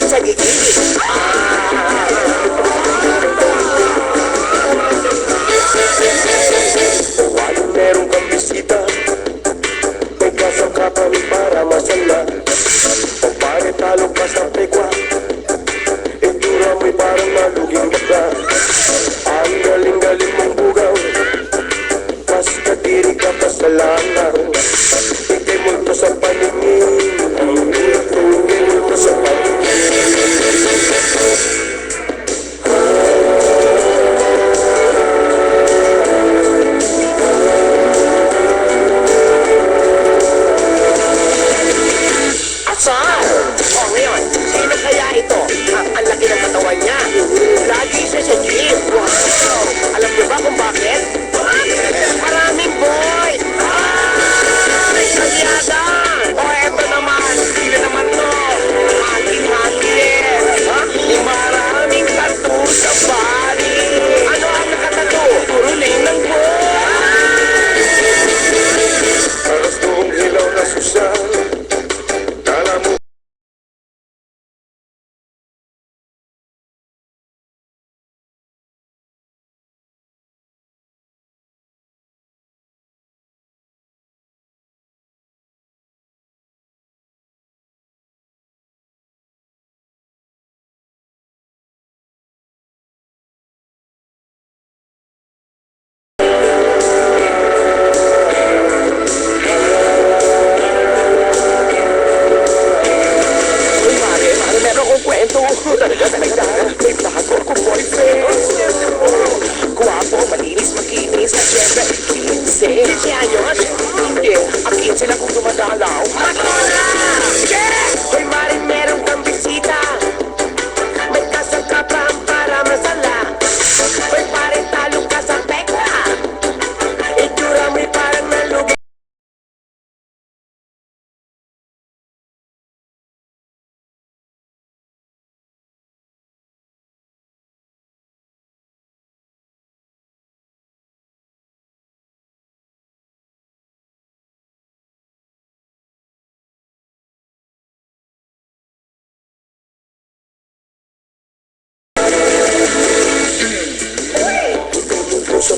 sa gigilid. Walang merong kang bisita, may kasang kapawin para masala. O pare talo ka sa pekwa, itura mo'y parang maluging bakla. Ang galing-galing mong bugaw, basta diri ka pa sa langaw. Ikay multo sa paningin, ikay multo sa paningin. Asar! O ngayon, sino kaya ito? Ang laki ng katawan niya. Lagi siya sa gym. Wow! Alam niyo ba kung bakit? Maraming boy! Ay! Kalyada! O eto naman, sila naman to. Hati-hati! Ha? Maraming tattoo sa body. Ano ang nakatattoo? Puro name ng boy! Alas doong hilaw na susal, kala mo meron kong kwento. Talaga, may bago akong boyfriend. Guwapo, malinis, makinis, at syempre, 15. 15 anyos? Hindi, ang 15 lang kung dumadalaw. Matona! Hoy, maring meron kang bisita. May kasang kapam para masala. Hoy, paring talong ka sa pekla. Itura mo'y parang nalugi. Sa